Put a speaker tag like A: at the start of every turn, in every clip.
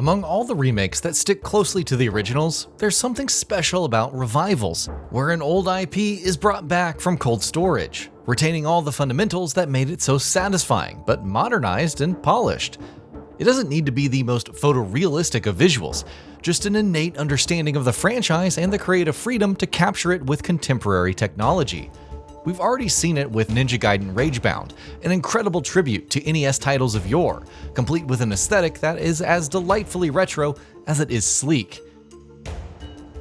A: Among all the remakes that stick closely to the originals, there's something special about revivals, where an old IP is brought back from cold storage, retaining all the fundamentals that made it so satisfying, but modernized and polished. It doesn't need to be the most photorealistic of visuals, just an innate understanding of the franchise and the creative freedom to capture it with contemporary technology. We've already seen it with Ninja Gaiden Ragebound, an incredible tribute to NES titles of yore, complete with an aesthetic that is as delightfully retro as it is sleek.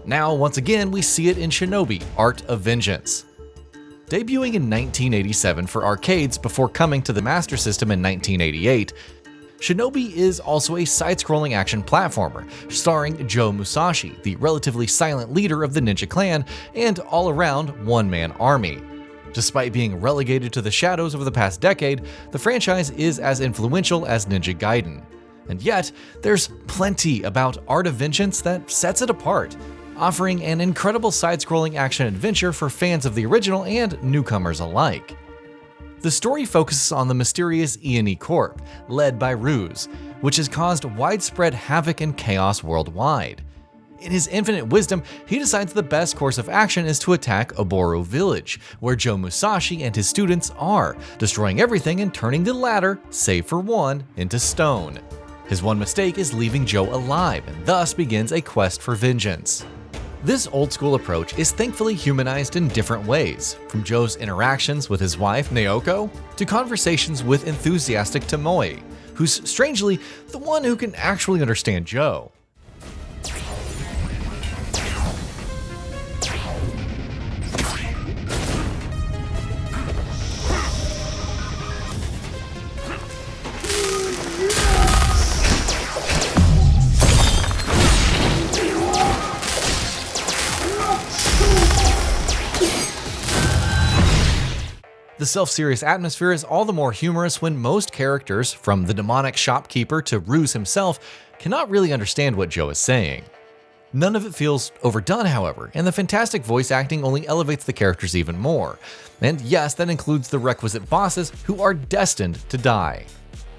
A: Now, once again, we see it in Shinobi: Art of Vengeance. Debuting in 1987 for arcades before coming to the Master System in 1988, Shinobi is also a side-scrolling action platformer, starring Joe Musashi, the relatively silent leader of the ninja clan and all-around one-man army. Despite being relegated to the shadows over the past decade, the franchise is as influential as Ninja Gaiden. And yet, there's plenty about Art of Vengeance that sets it apart, offering an incredible side-scrolling action adventure for fans of the original and newcomers alike. The story focuses on the mysterious E&E Corp, led by Ruse, which has caused widespread havoc and chaos worldwide. In his infinite wisdom, he decides the best course of action is to attack Oboro Village, where Joe Musashi and his students are, destroying everything and turning the latter, save for one, into stone. His one mistake is leaving Joe alive, and thus begins a quest for vengeance. This old-school approach is thankfully humanized in different ways, from Joe's interactions with his wife, Naoko, to conversations with enthusiastic Tomoe, who's strangely the one who can actually understand Joe. The self-serious atmosphere is all the more humorous when most characters, from the demonic shopkeeper to Ruse himself, cannot really understand what Joe is saying. None of it feels overdone, however, and the fantastic voice acting only elevates the characters even more. And yes, that includes the requisite bosses who are destined to die.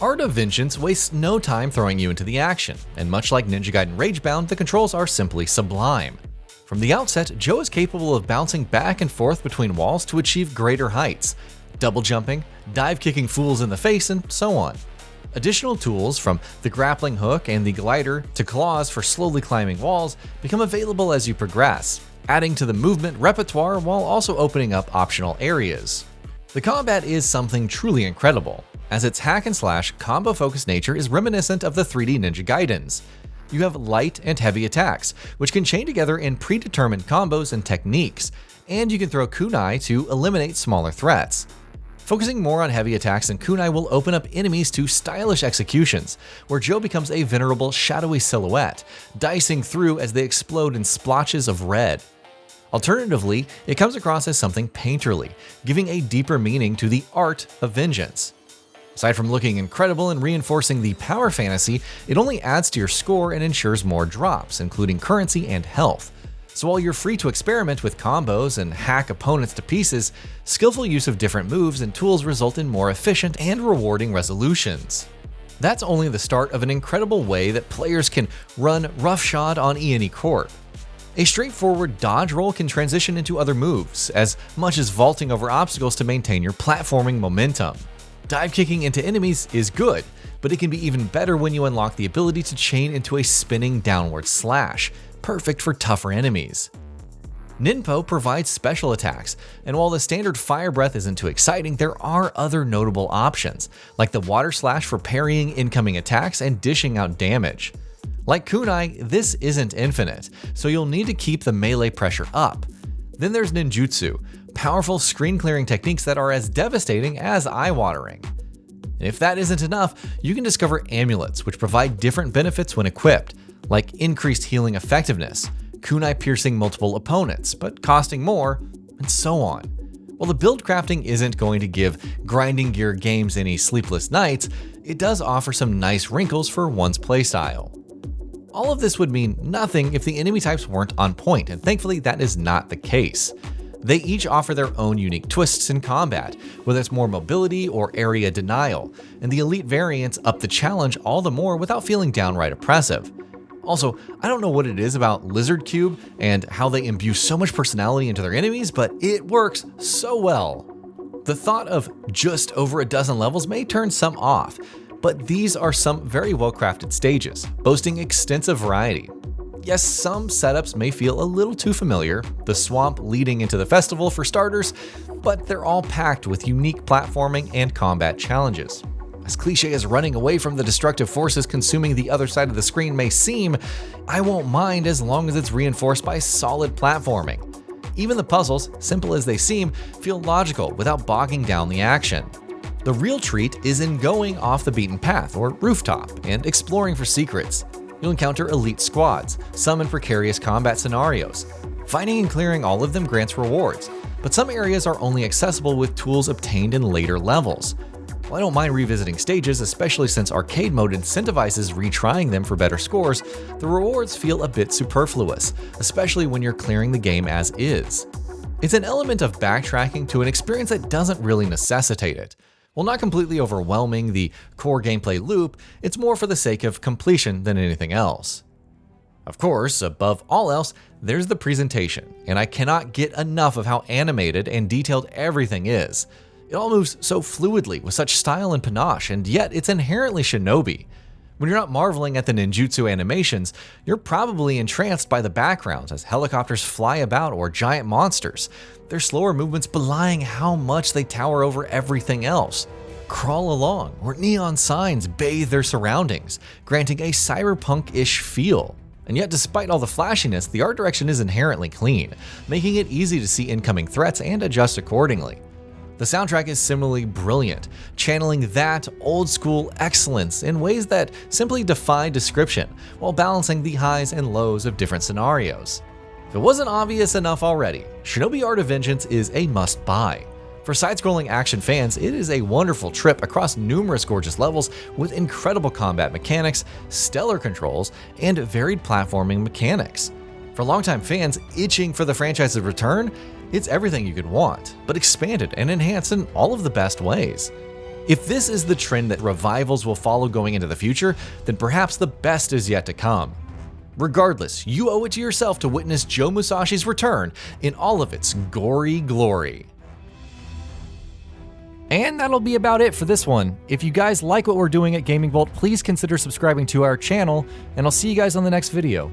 A: Art of Vengeance wastes no time throwing you into the action, and much like Ninja Gaiden Ragebound, the controls are simply sublime. From the outset, Joe is capable of bouncing back and forth between walls to achieve greater heights, double jumping, dive kicking fools in the face, and so on. Additional tools, from the grappling hook and the glider to claws for slowly climbing walls, become available as you progress, adding to the movement repertoire while also opening up optional areas. The combat is something truly incredible, as its hack-and-slash, combo-focused nature is reminiscent of the 3D Ninja Gaidens. You have light and heavy attacks, which can chain together in predetermined combos and techniques, and you can throw kunai to eliminate smaller threats. Focusing more on heavy attacks and kunai will open up enemies to stylish executions, where Joe becomes a venerable shadowy silhouette, dicing through as they explode in splotches of red. Alternatively, it comes across as something painterly, giving a deeper meaning to the art of vengeance. Aside from looking incredible and reinforcing the power fantasy, it only adds to your score and ensures more drops, including currency and health. So while you're free to experiment with combos and hack opponents to pieces, skillful use of different moves and tools result in more efficient and rewarding resolutions. That's only the start of an incredible way that players can run roughshod on E&E Corp. A straightforward dodge roll can transition into other moves, as much as vaulting over obstacles to maintain your platforming momentum. Dive kicking into enemies is good, but it can be even better when you unlock the ability to chain into a spinning downward slash, perfect for tougher enemies. Ninpo provides special attacks, and while the standard fire breath isn't too exciting, there are other notable options, like the water slash for parrying incoming attacks and dishing out damage. Like kunai, this isn't infinite, so you'll need to keep the melee pressure up. Then there's ninjutsu, powerful screen-clearing techniques that are as devastating as eye-watering. If that isn't enough, you can discover amulets, which provide different benefits when equipped, like increased healing effectiveness, kunai piercing multiple opponents, but costing more, and so on. While the build crafting isn't going to give grinding gear games any sleepless nights, it does offer some nice wrinkles for one's playstyle. All of this would mean nothing if the enemy types weren't on point, and thankfully that is not the case. They each offer their own unique twists in combat, whether it's more mobility or area denial, and the elite variants up the challenge all the more without feeling downright oppressive. Also, I don't know what it is about Lizard Cube and how they imbue so much personality into their enemies, but it works so well. The thought of just over a dozen levels may turn some off, but these are some very well-crafted stages, boasting extensive variety. Yes, some setups may feel a little too familiar, the swamp leading into the festival for starters, but they're all packed with unique platforming and combat challenges. As cliche as running away from the destructive forces consuming the other side of the screen may seem, I won't mind as long as it's reinforced by solid platforming. Even the puzzles, simple as they seem, feel logical without bogging down the action. The real treat is in going off the beaten path or rooftop and exploring for secrets. You'll encounter elite squads, some in precarious combat scenarios. Finding and clearing all of them grants rewards, but some areas are only accessible with tools obtained in later levels. While I don't mind revisiting stages, especially since arcade mode incentivizes retrying them for better scores, the rewards feel a bit superfluous, especially when you're clearing the game as is. It's an element of backtracking to an experience that doesn't really necessitate it. While not completely overwhelming the core gameplay loop, it's more for the sake of completion than anything else. Of course, above all else, there's the presentation, and I cannot get enough of how animated and detailed everything is. It all moves so fluidly with such style and panache, and yet it's inherently Shinobi. When you're not marveling at the ninjutsu animations, you're probably entranced by the backgrounds as helicopters fly about or giant monsters, their slower movements belying how much they tower over everything else. Crawl along, or neon signs bathe their surroundings, granting a cyberpunk-ish feel. And yet, despite all the flashiness, the art direction is inherently clean, making it easy to see incoming threats and adjust accordingly. The soundtrack is similarly brilliant, channeling that old-school excellence in ways that simply defy description, while balancing the highs and lows of different scenarios. If it wasn't obvious enough already, Shinobi Art of Vengeance is a must-buy. For side-scrolling action fans, it is a wonderful trip across numerous gorgeous levels with incredible combat mechanics, stellar controls, and varied platforming mechanics. For longtime fans itching for the franchise's return, it's everything you could want, but expanded and enhanced in all of the best ways. If this is the trend that revivals will follow going into the future, then perhaps the best is yet to come. Regardless, you owe it to yourself to witness Joe Musashi's return in all of its gory glory. And that'll be about it for this one. If you guys like what we're doing at Gaming Vault, please consider subscribing to our channel, and I'll see you guys on the next video.